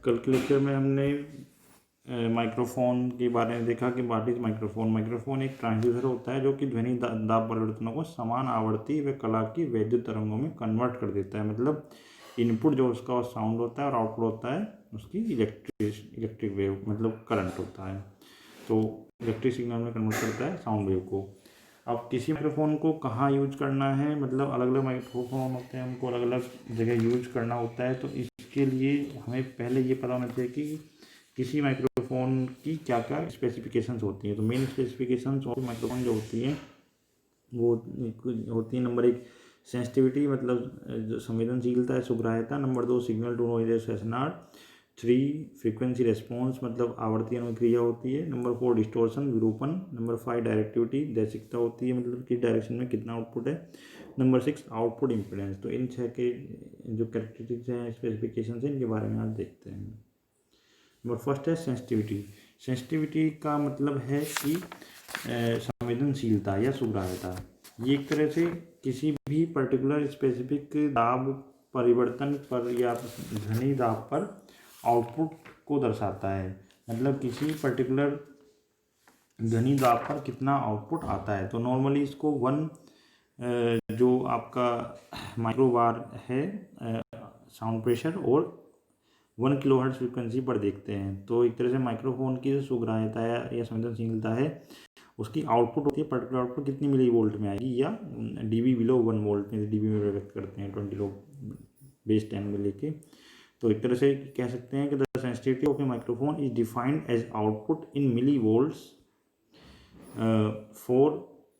कल के लेक्चर में हमने माइक्रोफोन के बारे में देखा कि व्हाट इज माइक्रोफोन। माइक्रोफोन एक ट्रांसड्यूसर होता है जो कि ध्वनि दाब परिवर्तनों को समान आवर्ती व कला की वैद्युत तरंगों में कन्वर्ट कर देता है। मतलब इनपुट जो उसका साउंड होता है और आउटपुट होता है उसकी इलेक्ट्रिक वेव, मतलब करंट होता है। तो इलेक्ट्रिक सिग्नल में कन्वर्ट करता है साउंड वेव को। अब किसी माइक्रोफोन को कहाँ यूज करना है, मतलब अलग अलग माइक्रोफोन होते हैं, उनको अलग अलग जगह यूज करना होता है। तो इसके लिए हमें पहले ये पता होना चाहिए कि किसी माइक्रोफोन की क्या क्या स्पेसिफिकेशंस होती हैं। तो मेन स्पेसिफिकेशंस और माइक्रोफोन जो होती हैं वो होती है, नंबर 1 सेंसिटिविटी, मतलब जो संवेदनशीलता है, सुग्राह्यता। Number 2 signal to noise ratio SNR। 3 frequency response, मतलब आवर्ती अनुक्रिया होती है। नंबर 4 डिस्टोर्शन, विरूपण। नंबर 5 डायरेक्टिविटी, दैशिकता होती है, मतलब किस डायरेक्शन में कितना आउटपुट है। Number 6 output impedance. तो इन 6 के जो कैरेक्टरिस्टिक्स हैं, स्पेसिफिकेशन हैं, इनके बारे में आज देखते हैं। नंबर फर्स्ट है सेंसिटिविटी। सेंसिटिविटी का मतलब है कि संवेदनशीलता या सुग्राह्यता। ये एक तरह से किसी भी पर्टिकुलर स्पेसिफिक दाब परिवर्तन पर या ध्वनि दाब पर आउटपुट को दर्शाता है। मतलब किसी पर्टिकुलर ध्वनि दाब पर कितना आउटपुट आता है। तो नॉर्मली इसको जो आपका माइक्रोबार है साउंड प्रेशर और 1 किलोहर्ट्ज़ फ्रीक्वेंसी पर देखते हैं। तो एक तरह से माइक्रोफोन की जो सुग्राह्यता है या संवेदनशीलता है, उसकी आउटपुट होती है, पर्टिकुलर आउटपुट कितनी मिली वोल्ट में आएगी या dB बिलो 1 वोल्ट में, dB में व्यक्त करते हैं 20 लोग बेस 10 में लेके। तो एक तरह से कह सकते हैं कि the sensitivity of a microphone is defined as output in millivolts for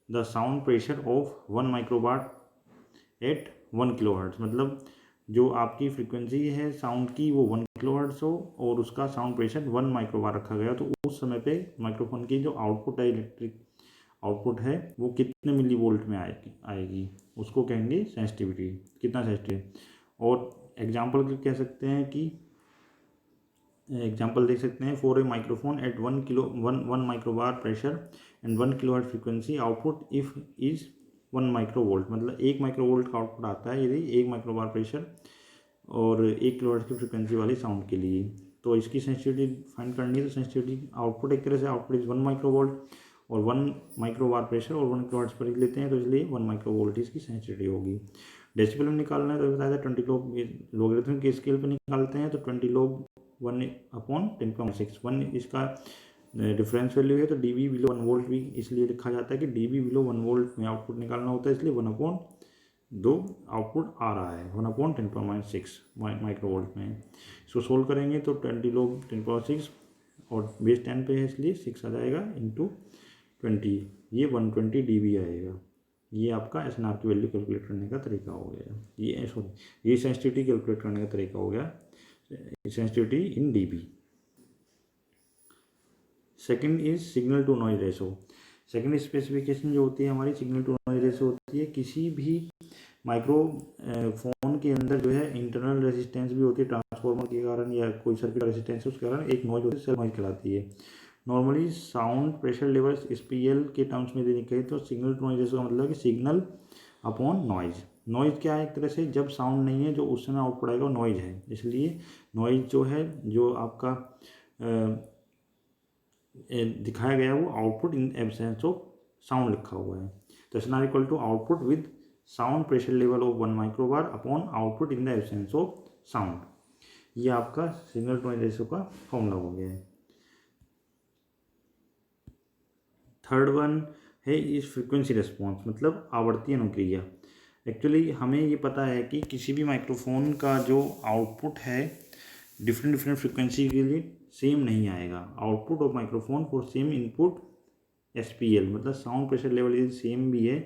the sound pressure of 1 microwatt at 1 kilohertz. मतलब जो आपकी फ्रीक्वेंसी है साउंड की वो 1 किलोहर्ट्ज़ हो और उसका साउंड प्रेशर 1 माइक्रोबार रखा गया, तो उस समय पे माइक्रोफोन की जो आउटपुट है, इलेक्ट्रिक आउटपुट है, वो कितने मिली वोल्ट में आएगी उसको कहेंगे सेंसिटिविटी, कितना सेंसिटिव। और एग्जांपल कह सकते हैं कि एग्जांपल देख सकते हैं, for a microphone at 1 microbar pressure and 1 kilohertz frequency output if is 1 microvolt. मतलब 1 माइक्रोवोल्ट का आउटपुट आता है यदि 1 माइक्रोबार प्रेशर और 1 किलोहर्ट्ज़ की फ्रीक्वेंसी वाली साउंड के लिए। तो इसकी सेंसिटिविटी फाइंड करनी है। तो सेंसिटिविटी आउटपुट एक तरह से आउटपुट इज 1 माइक्रोवोल्ट और 1 माइक्रोबार प्रेशर और 1 किलोहर्ट्ज़ पर लेते हैं, तो इसलिए 1 माइक्रोवोल्ट इसकी सेंसिटिविटी होगी। डेसिबल में निकालना है तो बताया था 20 लोगरिथम के स्केल पर निकालते हैं, तो 20 log 1/10⁻6 1 इसका डिफरेंस वैल्यू है। तो dB बिलो 1 वोल्ट भी इसलिए लिखा जाता है कि dB बिलो 1 वोल्ट में आउटपुट निकालना होता है, इसलिए 1/2 आउटपुट आ रहा है 1/10⁻6 माइक्रोवोल्ट में। इसको सोल्व करेंगे तो 20 log 10⁻6 और बेस 10 पे है इसलिए 6 आ जाएगा इंटू 20, ये 120 dB आएगा। ये आपका SNR की वैल्यू कैलकुलेट करने का तरीका हो गया। ये सेंसिटिविटी कैलकुलेट करने का तरीका हो गया, sensitivity in dB। Second is signal to noise ratio. Second specification जो होती है हमारी सिग्नल टू नॉइज रेशो होती है। किसी भी माइक्रोफोन के अंदर जो है इंटरनल रेजिस्टेंस भी होती है, ट्रांसफार्मर के कारण या कोई सर्किट रेजिस्टेंस है उसके कारण एक नॉइज होती है, सेल्फ नॉइज कहलाती है। Normally sound pressure levels SPL के टर्म्स में देने कहें तो सिग्नल टू नॉइज रेशो का मतलब कि सिग्नल अपॉन नॉइज। नॉइज क्या है, एक तरह से जब साउंड नहीं है जो उस समय आउटपुट आएगा नॉइज है, इसलिए नॉइज जो है जो आपका दिखाया गया है वो output in absence of sound लिखा हुआ है। तो SNR equal to output with sound pressure level of 1 microbar upon output in the absence of sound. ये आपका सिग्नल टू नॉइज रेशो का फॉर्मूला हो गया है। थर्ड वन है इस फ्रीक्वेंसी रेस्पॉन्स, मतलब आवर्ती अनुक्रिया। एक्चुअली हमें ये पता है कि किसी भी माइक्रोफोन का जो आउटपुट है डिफरेंट फ्रीक्वेंसी के लिए सेम नहीं आएगा। Output of microphone for same input SPL, मतलब साउंड प्रेशर लेवल यदि सेम भी है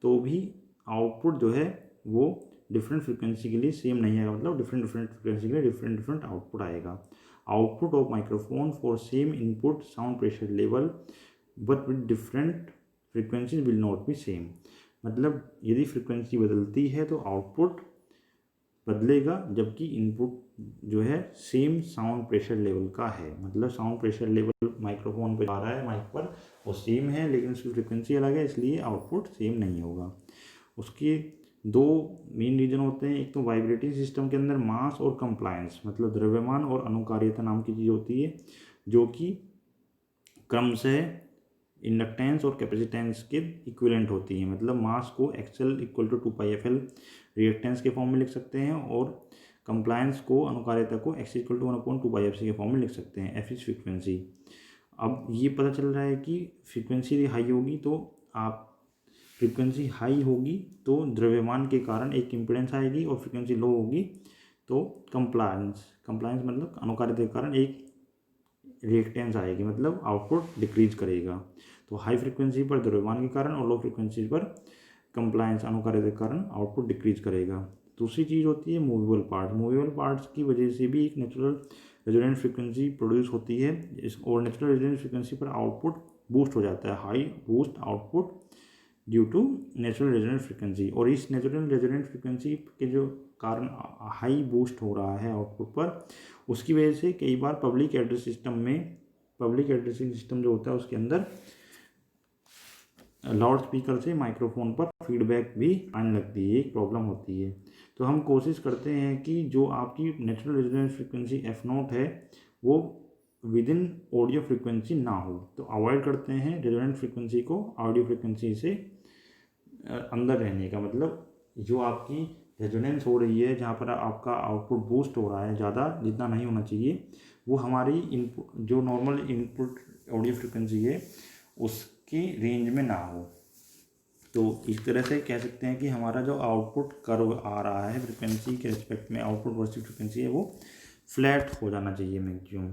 तो भी आउटपुट जो है वो डिफरेंट फ्रीक्वेंसी के लिए सेम नहीं आएगा, मतलब डिफरेंट फ्रीक्वेंसी के लिए डिफरेंट आउटपुट आएगा। Output of microphone for same input sound pressure level but with different frequencies will not be same. मतलब यदि फ्रीक्वेंसी बदलती है तो आउटपुट बदलेगा, जबकि इनपुट जो है सेम साउंड प्रेशर लेवल का है। मतलब साउंड प्रेशर लेवल माइक्रोफोन पे आ रहा है माइक पर वो सेम है, लेकिन उसकी फ्रीक्वेंसी अलग है, इसलिए आउटपुट सेम नहीं होगा। उसकी दो मेन रीजन होते हैं। एक तो वाइब्रेटिंग सिस्टम के अंदर मास और कंप्लायंस, मतलब द्रव्यमान और अनुकार्यता नाम की चीज़ होती है, जो कि क्रमशः इंडक्टेंस और कैपेसिटेंस के इक्विवेलेंट होती है। मतलब मास को XL equal to 2πfl reactance के फॉर्म में लिख सकते हैं, और कंप्लायंस को, अनुकार्यता को, एक्स इक्वल टू 1/2πfc के फॉर्म में लिख सकते हैं। F is frequency. अब ये पता चल रहा है कि फ्रीक्वेंसी हाई होगी तो आप फ्रीक्वेंसी हाई होगी तो द्रव्यमान के कारण एक इम्पिडेंस आएगी, और फ्रीक्वेंसी लो होगी तो कंप्लायंस मतलब अनुकार्यता के कारण एक रिएक्टेंस आएगी, मतलब आउटपुट डिक्रीज करेगा। तो हाई फ्रीक्वेंसी पर द्रव्यमान के कारण और लो फ्रीक्वेंसी पर कंप्लायंस अनुकार्यता के कारण आउटपुट डिक्रीज करेगा। दूसरी चीज़ होती है मूवेबल पार्ट्स। मूवेबल पार्ट्स की वजह से भी एक नेचुरल रेजोनेंट फ्रीक्वेंसी प्रोड्यूस होती है, और नेचुरल रेजोनेंट फ्रीक्वेंसी पर आउटपुट बूस्ट हो जाता है, high boost output due to natural resonant frequency. और इस नेचुरल रेजोनेंट फ्रीक्वेंसी के जो कारण हाई बूस्ट हो रहा है आउटपुट पर, उसकी वजह से कई बार पब्लिक एड्रेसिंग सिस्टम जो होता है उसके अंदर लाउड स्पीकर से माइक्रोफोन पर फीडबैक भी आने लगती है, एक प्रॉब्लम होती है। तो हम कोशिश करते हैं कि जो आपकी नेचुरल रेजोनेंस फ्रीक्वेंसी F0 है वो विद इन ऑडियो फ्रीक्वेंसी ना हो, तो अवॉइड करते हैं रेजोनेंट फ्रीक्वेंसी को ऑडियो फ्रीक्वेंसी से अंदर रहने का। मतलब जो आपकी रेजोनेंस हो रही है, जहाँ पर आपका आउटपुट बूस्ट हो रहा है, ज़्यादा जितना नहीं होना चाहिए, वो हमारी इनपुट जो नॉर्मल इनपुट ऑडियो फ्रीक्वेंसी है उसकी रेंज में ना हो। तो इस तरह से कह सकते हैं कि हमारा जो आउटपुट कर्व आ रहा है फ्रीक्वेंसी के रिस्पेक्ट में, आउटपुट वर्सेस फ्रीक्वेंसी है, वो फ्लैट हो जाना चाहिए मैक्सिमम।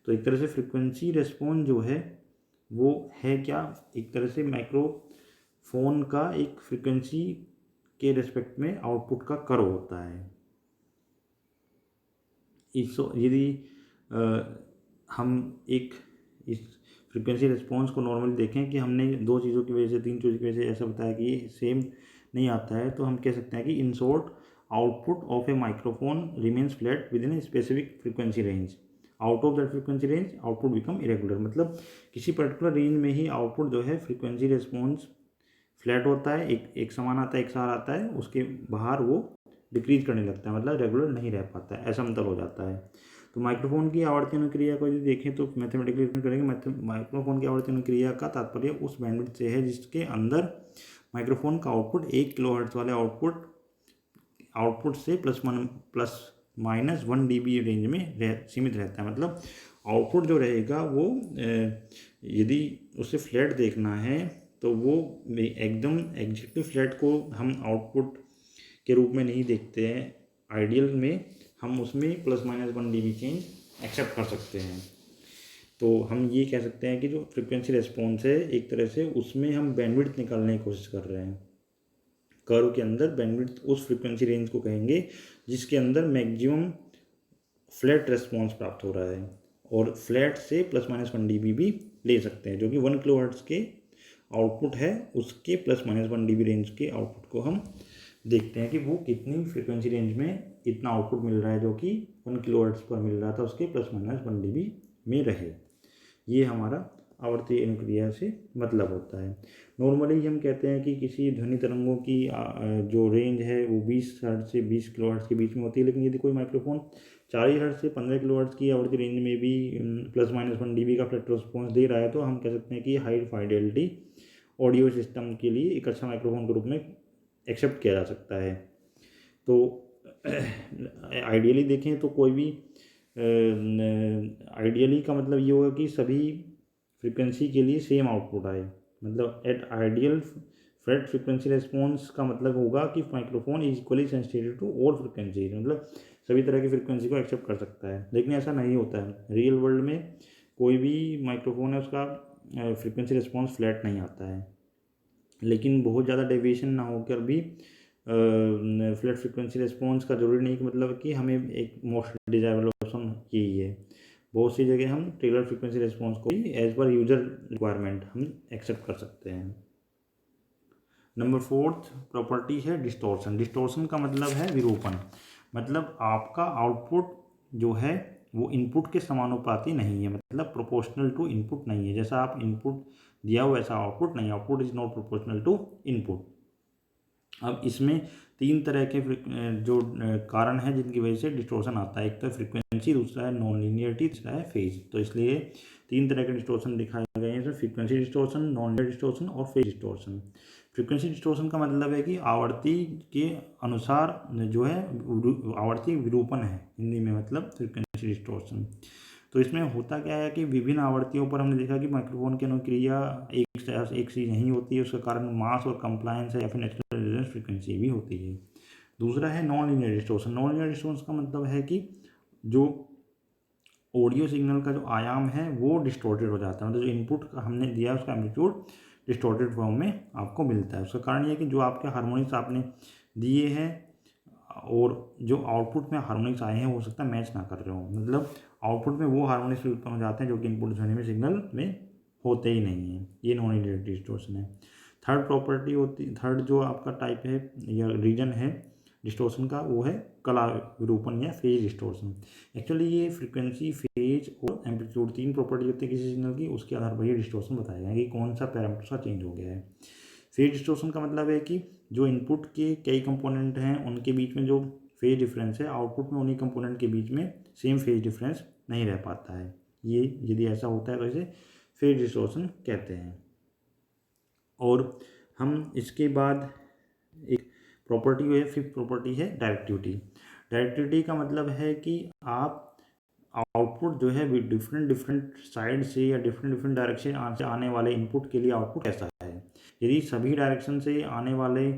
तो एक तरह से फ्रीक्वेंसी रिस्पॉन्स जो है वो है क्या, एक तरह से माइक्रोफोन का एक फ्रीक्वेंसी के रिस्पेक्ट में आउटपुट का कर्व होता है। यदि हम एक इस फ्रीक्वेंसी रिस्पॉन्स को नॉर्मली देखें कि हमने दो चीज़ों की वजह से, तीन चीज़ों की वजह से ऐसा बताया कि ये सेम नहीं आता है, तो हम कह सकते हैं कि in short output of a microphone remains flat with in a specific frequency range. Out of that frequency range output become irregular. मतलब किसी पर्टिकुलर रेंज में ही आउटपुट जो है फ्रीक्वेंसी रिस्पॉन्स फ्लैट होता है, एक समान आता है, एक सार आता है, उसके बाहर वो डिक्रीज करने लगता है, मतलब रेगुलर नहीं रह पाता है, असमतल हो जाता है। तो माइक्रोफोन की आवर्ती अनुक्रिया को यदि देखें तो मैथमेटिकली करेंगे, माइक्रोफोन की आवर्ती अनुक्रिया का तात्पर्य उस बैंडविड्थ से है जिसके अंदर माइक्रोफोन का आउटपुट 1 किलोहर्ट्ज वाले आउटपुट से ±1 dB रेंज में सीमित रहता है। मतलब आउटपुट जो रहेगा वो यदि उसे फ्लैट देखना है तो वो एकदम एग्जैक्टली फ्लैट को हम आउटपुट के रूप में नहीं देखते हैं। आइडियल में हम उसमें ±1 dB चेंज एक्सेप्ट कर सकते हैं। तो हम ये कह सकते हैं कि जो फ्रीक्वेंसी रिस्पॉन्स है एक तरह से उसमें हम बैंडविड्थ निकालने की कोशिश कर रहे हैं। कर्व के अंदर बैंडविड्थ उस फ्रीक्वेंसी रेंज को कहेंगे जिसके अंदर मैक्सिमम फ्लैट रिस्पॉन्स प्राप्त हो रहा है, और फ्लैट से ±1 dB भी ले सकते हैं, जो कि 1 किलोहर्ट्ज के आउटपुट है उसके ±1 dB रेंज के आउटपुट को हम देखते हैं कि वो कितनी फ्रीक्वेंसी रेंज में इतना आउटपुट मिल रहा है, जो कि 1 किलोहर्ट्ज पर मिल रहा था, उसके ±1 dB में रहे। ये हमारा आवर्ती अनुक्रिया से मतलब होता है। नॉर्मली हम कहते हैं कि किसी ध्वनि तरंगों की जो रेंज है वो 20 हर्ट्ज से 20 किलोहर्ट्ज के बीच में होती है, लेकिन यदि कोई माइक्रोफोन 40 हर्ट्ज से 15 किलोहर्ट्ज की आवर्ती रेंज में भी ±1 dB का फ्लैट रिस्पॉन्स दे रहा है, तो हम कह सकते हैं कि हाई फाइडेलिटी ऑडियो सिस्टम के लिए एक अच्छा माइक्रोफोन के रूप में एक्सेप्ट किया जा सकता है। तो आइडियली देखें तो कोई भी आइडियली का मतलब ये होगा कि सभी फ्रीक्वेंसी के लिए सेम आउटपुट आए। मतलब at ideal flat frequency response का मतलब होगा कि microphone is equally sensitive to all frequency, मतलब सभी तरह की फ्रीक्वेंसी को एक्सेप्ट कर सकता है। लेकिन ऐसा नहीं होता है रियल वर्ल्ड में, कोई भी माइक्रोफोन है उसका फ्रीक्वेंसी रिस्पॉन्स फ्लैट नहीं आता है। लेकिन बहुत ज़्यादा डेविएशन ना होकर भी फ्लैट फ्रीक्वेंसी रिस्पॉन्स का जरूरी नहीं कि मतलब कि हमें एक मोस्ट डिजायरेबल ऑप्शन यही है। बहुत सी जगह हम टेलर फ्रीक्वेंसी रिस्पॉन्स को भी एज पर यूजर रिक्वायरमेंट हम एक्सेप्ट कर सकते हैं। नंबर 4th प्रॉपर्टी है डिस्टॉर्शन। डिस्टॉर्शन का मतलब है विरूपण। मतलब आपका आउटपुट जो है वो इनपुट के समानुपाती नहीं है, मतलब प्रोपोर्शनल टू इनपुट नहीं है। जैसा आप इनपुट दिया हो वैसा आउटपुट नहीं, output is not proportional to input. अब इसमें तीन तरह के जो कारण हैं जिनकी वजह से डिस्टॉर्शन आता है। एक तो फ्रीक्वेंसी, दूसरा है नॉन लीनियरिटी, तीसरा है फेज। तो इसलिए तीन तरह के डिस्टॉर्शन दिखाए गए हैं, frequency distortion, non linear distortion और फेज डिस्टॉर्शन। फ्रीक्वेंसी डिस्टॉर्शन का मतलब है कि आवर्ती के अनुसार जो है आवर्ती विरूपण है हिंदी में, मतलब फ्रीक्वेंसी डिस्टॉर्शन। तो इसमें होता क्या है कि विभिन्न आवर्तियों पर हमने देखा कि माइक्रोफोन की अनुक्रिया एक सी नहीं होती है, उसका कारण मास और कंप्लायंस है या फिर नेचुरल रेजोनेंस फ्रीक्वेंसी भी होती है। दूसरा है non linear distortion. Non linear distortion का मतलब है कि जो ऑडियो सिग्नल का जो आयाम है वो डिस्टॉर्टेड हो जाता है, मतलब जो इनपुट हमने दिया है उसका एम्पलीट्यूड डिस्टॉर्टेड फॉर्म में आपको मिलता है। उसका कारण ये है कि जो आपके हार्मोनिक्स आपने दिए हैं और जो आउटपुट में हार्मोनिक्स आए हैं हो सकता है मैच ना कर रहे हो, मतलब आउटपुट में वो हार्मोनिक्स उत्पन्न हो जाते हैं जो कि इनपुट ध्वनि में सिग्नल में होते ही नहीं हैं। ये नॉन लीनियर डिस्टॉर्शन है। थर्ड जो आपका टाइप है या रीजन है डिस्टॉर्शन का, वो है कला विरूपण या फेज डिस्टॉर्शन। एक्चुअली ये फ्रीक्वेंसी, फेज और एम्पलीट्यूड तीन प्रॉपर्टी होती है किसी सिग्नल की, उसके आधार पर ये डिस्टॉर्शन बताया गया है कि कौन सा पैरामीटर सा चेंज हो गया है। फेज डिस्टॉर्शन का मतलब है कि जो इनपुट के कई कंपोनेंट हैं उनके बीच में जो फेज डिफरेंस है, आउटपुट में उन्हीं कंपोनेंट के बीच में सेम फेज डिफरेंस नहीं रह पाता है। ये यदि ऐसा होता है तो इसे फेज डिस्टॉर्शन कहते हैं। और हम इसके बाद एक प्रॉपर्टी है, फिफ्थ प्रॉपर्टी है डायरेक्टिविटी। डायरेक्टिविटी का मतलब है कि आप आउटपुट जो है डिफरेंट साइड से या डिफरेंट डायरेक्शन से आने वाले इनपुट के लिए आउटपुट कैसा है। यदि सभी डायरेक्शन से आने वाले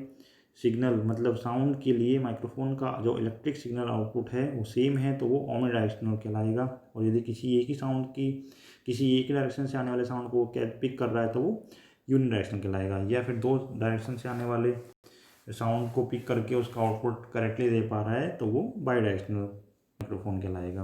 सिग्नल मतलब साउंड के लिए माइक्रोफोन का जो इलेक्ट्रिक सिग्नल आउटपुट है वो सेम है तो वो ओमनी डायरेक्शनल कहलाएगा। और यदि किसी एक ही डायरेक्शन से आने वाले साउंड को पिक कर रहा है तो वो यूनि डायरेक्शनल कहलाएगा। या फिर दो डायरेक्शन से आने वाले साउंड को पिक करके उसका आउटपुट करेक्टली दे पा रहा है तो वो बाई डायरेक्शनल माइक्रोफोन कहलाएगा।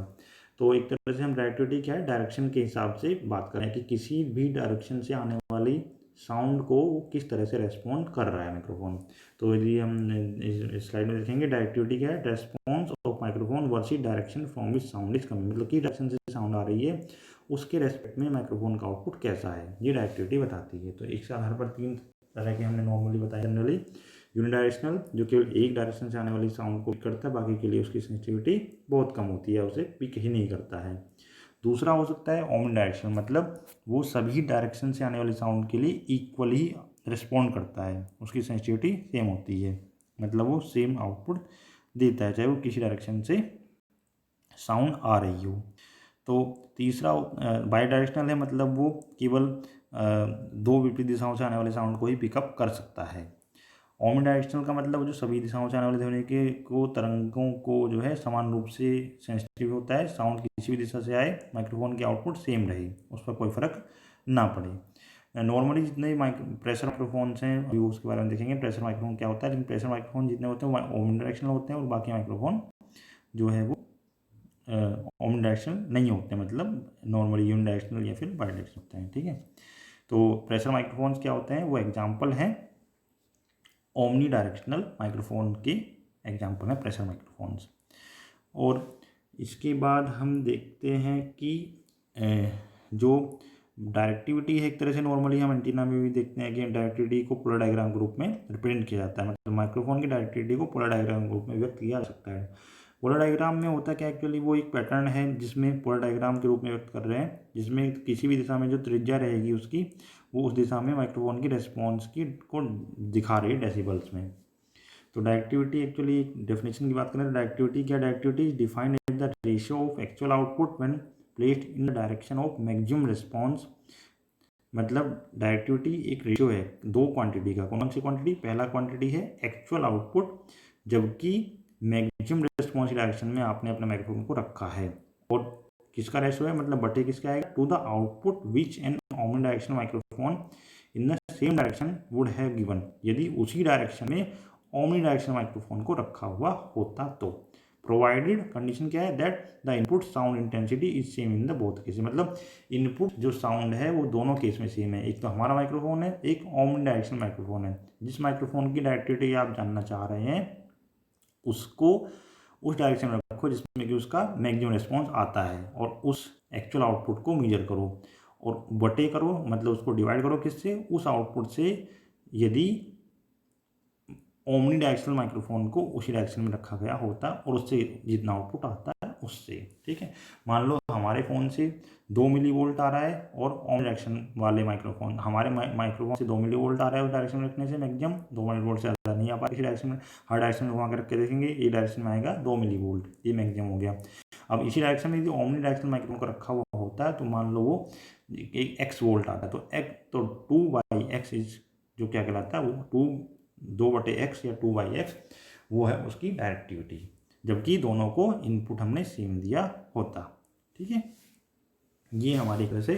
तो एक तरह से हम डायरेक्टिविटी क्या है, डायरेक्शन के हिसाब से बात करें कि किसी भी डायरेक्शन से आने वाली साउंड को वो किस तरह से रेस्पॉन्ड कर रहा है माइक्रोफोन। तो यदि हम इस स्लाइड में देखेंगे डायरेक्टिविटी क्या है, response of microphone versus direction from which sound is coming, मतलब किस डायरेक्शन से साउंड आ रही है उसके रेस्पेक्ट में माइक्रोफोन का आउटपुट कैसा है, ये डायरेक्टिविटी बताती है। तो इस आधार पर तीन तरह के हमने नॉर्मली बताया। जनरली यूनिडायरेक्शनल जो केवल एक डायरेक्शन से आने वाली साउंड को पिक करता है, बाकी के लिए उसकी सेंसिटिविटी बहुत कम होती है, उसे पिक ही नहीं करता है। दूसरा हो सकता है ओमनी डायरेक्शनल, मतलब वो सभी डायरेक्शन से आने वाली साउंड के लिए इक्वली रिस्पॉन्ड करता है, उसकी सेंसिटिविटी सेम होती है, मतलब वो सेम आउटपुट देता है चाहे वो किसी डायरेक्शन से साउंड आ रही हो। तो तीसरा बाई डायरेक्शनल है, मतलब वो केवल दो विपरीत दिशाओं से आने वाले साउंड को ही पिकअप कर सकता है। ओमनी डायरेक्शनल का मतलब जो सभी दिशाओं से आने वाले ध्वनि के तरंगों को जो है समान रूप से सेंसिटिव होता है, साउंड किसी भी दिशा से आए माइक्रोफोन की आउटपुट सेम रहे, उस पर कोई फर्क ना पड़े। नॉर्मली जितने प्रेशर माइक्रोफोन्स हैं अभी उसके बारे में देखेंगे प्रेशर माइक्रोफोन क्या होता है, लेकिन प्रेशर माइक्रोफोन जितने होते हैं वो ओमनी डायरेक्शनल होते हैं और बाकी माइक्रोफोन जो है वो ओमनी डायरेक्शनल नहीं होते, मतलब नॉर्मली यूनि डायरेक्शनल या फिर बाई डायरेक्शनल होते हैं। ठीक है, तो प्रेशर माइक्रोफोन्स क्या होते हैं, वो एग्जाम्पल हैं ओमनी डायरेक्शनल माइक्रोफोन के, एग्जाम्पल है प्रेशर माइक्रोफोन्स। और इसके बाद हम देखते हैं कि जो डायरेक्टिविटी है एक तरह से नॉर्मली हम एंटीना में भी देखते हैं कि डायरेक्टिविटी को पोलर डायग्राम के रूप में रिप्रेजेंट किया जाता है, मतलब माइक्रोफोन की डायरेक्टिविटी को पोलर डायग्राम के रूप में व्यक्त किया जा सकता है। पोलर डायग्राम में होता क्या, एक्चुअली वो एक पैटर्न है जिसमें पोलर डायग्राम के रूप में व्यक्त कर रहे हैं, जिसमें किसी भी दिशा में जो त्रिज्या रहेगी उसकी वो उस दिशा में माइक्रोफोन की रेस्पॉन्स की को दिखा रही है डेसिबल्स में। तो डायरेक्टिविटी एक्चुअली डेफिनेशन की बात करें तो डायरेक्टिविटी क्या, directivity is defined as the ratio of actual output when placed in the direction of maximum response. मतलब डायरेक्टिविटी एक रेशियो है दो क्वांटिटी का, कौन सी क्वांटिटी, पहला क्वांटिटी है एक्चुअल आउटपुट जबकि मैक्सिमम रिस्पॉन्स डायरेक्शन में आपने अपने माइक्रोफोन को रखा है, और किसका रेशियो है, मतलब बटे किसका आएगा, to the output which an omnidirectional microphone in the same direction would have given, यदि उसी डायरेक्शन में ओमनी डायरेक्शनल माइक्रोफोन को रखा हुआ होता तो। प्रोवाइडेड कंडीशन क्या है, that the input sound intensity is same in the both case, मतलब इनपुट जो साउंड है वो दोनों केस में सेम है, एक तो हमारा माइक्रोफोन है एक ओमनी डायरेक्शनल माइक्रोफोन है। जिस माइक्रोफोन की डायरेक्टिविटी आप जानना चाह रहे हैं उसको उस डायरेक्शन में रखो जिसमें कि उसका मैक्सिमम रिस्पॉन्स आता है, और उस एक्चुअल आउटपुट को मेजर करो और बटे करो, मतलब उसको डिवाइड करो किससे, उस आउटपुट से। यदि ओमनी डायरेक्शनल माइक्रोफोन को उसी डायरेक्शन में रखा गया होता है और उससे जितना आउटपुट आता है उससे, ठीक है। मान लो हमारे फ़ोन से 2 मिली वोल्ट आ रहा है और ओमनी डायरेक्शन वाले माइक्रोफोन, हमारे माइक्रोफोन से 2 मिली वोल्ट आ रहा है, उस डायरेक्शन में रखने से मैक्सिमम 2 मिली वोल्ट से ज़्यादा नहीं आ पाएगा इसी डायरेक्शन में। हर डायरेक्शन में घुमा के रख के देखेंगे, एक डायरेक्शन में आएगा 2 मिली वोल्ट, ये मैक्सिमम हो गया। अब इसी डायरेक्शन में यदि ओमनी डायरेक्शनल माइक्रोफोन का रखा हुआ होता है तो मान लो वो एक एक्स वोल्ट आता है, तो 2/x इज जो क्या कहलाता है, वो 2/x या 2/x वो है उसकी डायरेक्टिविटी, जबकि दोनों को इनपुट हमने सेम दिया होता, ठीक है। ये हमारी तरह से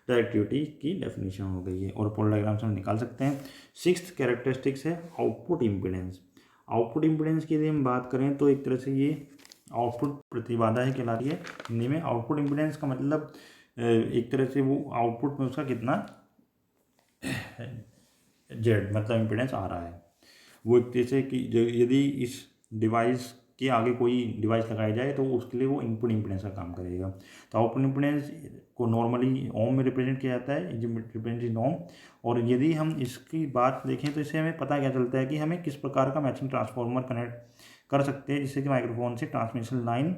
डायरेक्टिविटी की डेफिनेशन हो गई है और पोलर डायग्राम से हम निकाल सकते हैं। 6th कैरेक्टरिस्टिक्स है आउटपुट इम्पीडेंस। आउटपुट इम्पीडेंस की यदि हम बात करें तो एक तरह से ये आउटपुट प्रतिबाधा ही कहलाती है हिंदी में। आउटपुट इम्पीडेंस का मतलब एक तरह से वो आउटपुट में उसका कितना जेड मतलब इम्पीडेंस आ रहा है, वो एक तरह से कि यदि इस डिवाइस के आगे कोई डिवाइस लगाई जाए तो उसके लिए वो इनपुट इम्पीडेंस का काम करेगा। तो आउटपुट इम्पीडेंस को नॉर्मली ओम में रिप्रेजेंट किया जाता है, रिप्रेजेंट इन ओम। और यदि हम इसकी बात देखें तो इससे हमें पता क्या चलता है कि हमें किस प्रकार का मैचिंग ट्रांसफार्मर कनेक्ट कर सकते हैं जिससे कि माइक्रोफोन से ट्रांसमिशन लाइन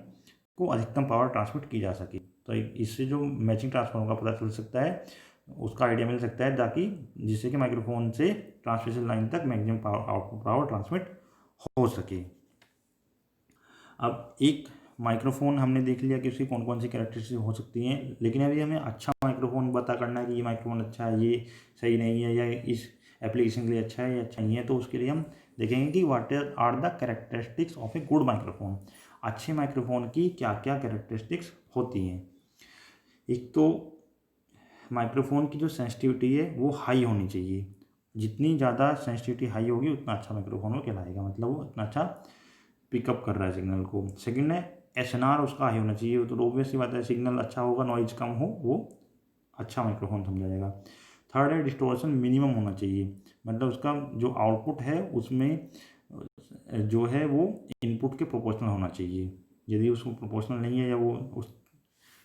को अधिकतम पावर ट्रांसमिट की जा सके। तो इससे जो मैचिंग ट्रांसफार्मर का पता चल सकता है, उसका आइडिया मिल सकता है, ताकि जिससे कि माइक्रोफोन से ट्रांसमिशन लाइन तक मैक्सिमम आउटपुट पावर ट्रांसमिट हो सके। अब एक माइक्रोफोन हमने देख लिया कि उसकी कौन कौन सी कैरेक्टरिस्टिक हो सकती हैं, लेकिन अभी हमें अच्छा माइक्रोफोन पता करना है कि ये माइक्रोफोन अच्छा है, ये सही नहीं है, या इस एप्लीकेशन के लिए अच्छा है या अच्छा नहीं है। तो उसके लिए हम देखेंगे कि what are the characteristics of a good microphone. अच्छे माइक्रोफोन की क्या क्या कैरेक्टरिस्टिक्स होती हैं। एक तो माइक्रोफोन की जो सेंसिटिविटी है वो हाई होनी चाहिए, जितनी ज़्यादा सेंसिटिविटी हाई होगी उतना अच्छा माइक्रोफोन वो कहलाएगा, मतलब वो उतना अच्छा पिकअप कर रहा है सिग्नल को। सेकंड है एसएनआर उसका हाई होना चाहिए, तो ऑब्वियस सी बात है, सिग्नल अच्छा होगा, नॉइज कम हो, वो अच्छा माइक्रोफोन समझा जाएगा। थर्ड है डिस्टॉर्शन मिनिमम होना चाहिए, मतलब उसका जो आउटपुट है उसमें जो है वो इनपुट के प्रोपोर्शनल होना चाहिए। यदि उसको प्रोपोर्शनल नहीं है या वो उस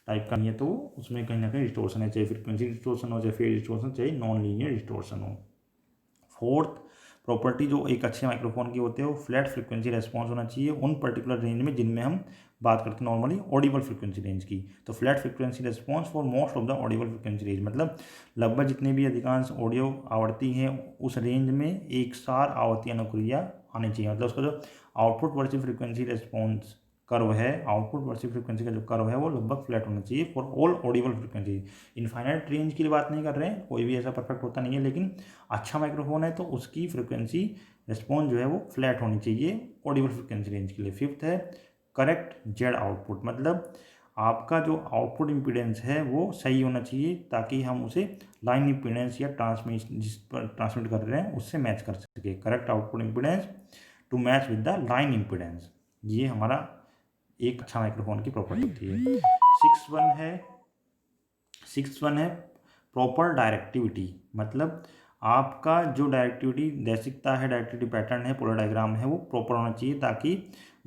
टाइप का नहीं है तो उसमें कहीं ना कहीं डिस्टॉर्शन है, चाहे फ्रिक्वेंसी डिस्टॉर्शन हो, चाहे फेज डिस्टॉर्शन, चाहे नॉन लीनियर डिस्टॉर्शन हो। फोर्थ प्रॉपर्टी जो एक अच्छे माइक्रोफोन की होते हैं वो फ्लैट फ्रिक्वेंसी रेस्पॉन्स होना चाहिए उन पर्टिकुलर रेंज में जिनमें हम बात करते हैं नॉर्मली ऑडिबल फ्रिक्वेंसी रेंज की। तो flat frequency response for most of the Audible frequency range, मतलब लगभग जितने भी अधिकांश ऑडियो आवृत्ति हैं उस रेंज में एक सार आवृत्ति अनुक्रिया आनी चाहिए। मतलब उसका जो output versus frequency response curve है, आउटपुट वर्सेस फ्रिक्वेंसी का जो कर्व है वो लगभग फ्लैट होना चाहिए for all Audible frequency. Infinite range की बात नहीं कर रहे हैं, कोई भी ऐसा परफेक्ट होता नहीं है, लेकिन अच्छा माइक्रोफोन है तो उसकी फ्रिक्वेंसी रिस्पॉन्स जो है वो फ्लैट होनी चाहिए ऑडिबल फ्रिक्वेंसी रेंज के लिए। फिफ्थ है करेक्ट जेड आउटपुट, मतलब आपका जो आउटपुट इम्पीडेंस है वो सही होना चाहिए ताकि हम उसे लाइन इम्पीडेंस या ट्रांसमिशन जिस पर ट्रांसमिट कर रहे हैं उससे मैच कर सके। Correct output impedance to match with the line impedance, ये हमारा एक अच्छा माइक्रोफोन की प्रॉपर्टी होती है। सिक्स वन है प्रॉपर डायरेक्टिविटी, मतलब आपका जो डायरेक्टिविटी दैशिकता है, डायरेक्टिविटी पैटर्न है, पोलर डायग्राम है, वो प्रॉपर होना चाहिए ताकि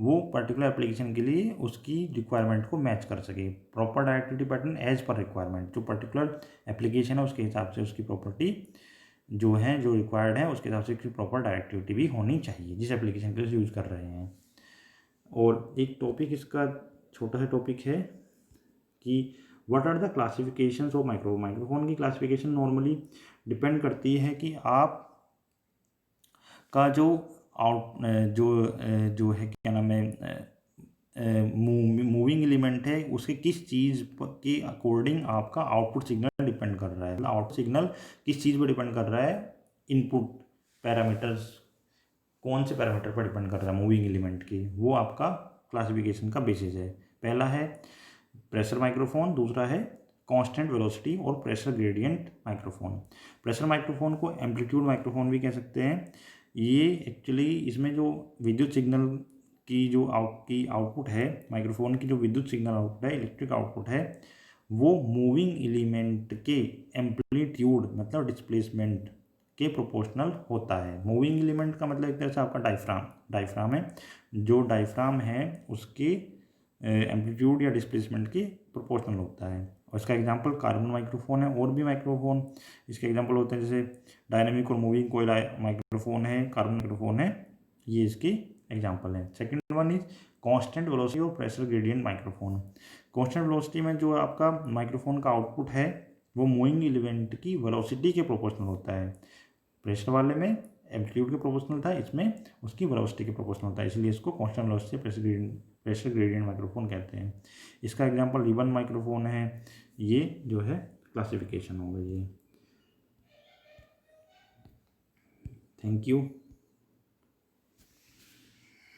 वो पर्टिकुलर एप्लीकेशन के लिए उसकी रिक्वायरमेंट को मैच कर सके। Proper directivity pattern as per requirement, जो पर्टिकुलर एप्लीकेशन है उसके हिसाब से उसकी प्रॉपर्टी जो है जो रिक्वायर्ड है उसके हिसाब से उसकी प्रॉपर डायरेक्टिविटी भी होनी चाहिए जिस एप्लीकेशन के लिए यूज़ कर रहे हैं। और एक टॉपिक इसका छोटा सा टॉपिक है कि what are the classifications of microphone की क्लासिफिकेशन नॉर्मली डिपेंड करती है कि आप का जो जो है क्या नाम है मूविंग एलिमेंट है उसके किस चीज़ के अकॉर्डिंग आपका आउटपुट सिग्नल डिपेंड कर रहा है। आउटपुट सिग्नल किस चीज़ पर डिपेंड कर रहा है, इनपुट पैरामीटर्स कौन से पैरामीटर पर डिपेंड कर रहा है मूविंग एलिमेंट की, वो आपका क्लासिफिकेशन का बेसिस है। पहला है प्रेशर माइक्रोफोन, दूसरा है कांस्टेंट वेलोसिटी और pressure gradient microphone. Pressure microphone को एम्पलीट्यूड माइक्रोफोन भी कह सकते हैं। ये एक्चुअली इसमें जो विद्युत सिग्नल की जो आउटपुट है माइक्रोफोन की, जो विद्युत सिग्नल आउटपुट है, इलेक्ट्रिक आउटपुट है, वो मूविंग एलिमेंट के एम्पलीट्यूड मतलब डिस्प्लेसमेंट के प्रोपोर्शनल होता है। मूविंग एलिमेंट का मतलब एक तरह से आपका डायफ्राम है, जो डायफ्राम है उसके एम्पलीट्यूड या डिस्प्लेसमेंट के प्रोपोर्शनल होता है। और इसका एग्जांपल कार्बन माइक्रोफोन है, और भी माइक्रोफोन इसके एग्जांपल होते हैं, जैसे डायनेमिक और मूविंग कोयल माइक्रोफोन है, कार्बन माइक्रोफोन है, ये इसकी एग्जाम्पल है। Second one is constant velocity और pressure gradient microphone. Constant velocity में जो आपका माइक्रोफोन का आउटपुट है वो मूविंग एलिमेंट की वेलोसिटी के प्रोपोर्शनल होता है। प्रेशर वाले में एम्पलीट्यूड के प्रोपोर्शनल था, इसमें उसकी वेलोसिटी के प्रोपोर्शनल होता है, इसलिए इसको constant velocity pressure gradient microphone कहते हैं। इसका एग्जाम्पल रिबन माइक्रोफोन है। ये जो है क्लासिफिकेशन हो गई है। Thank you.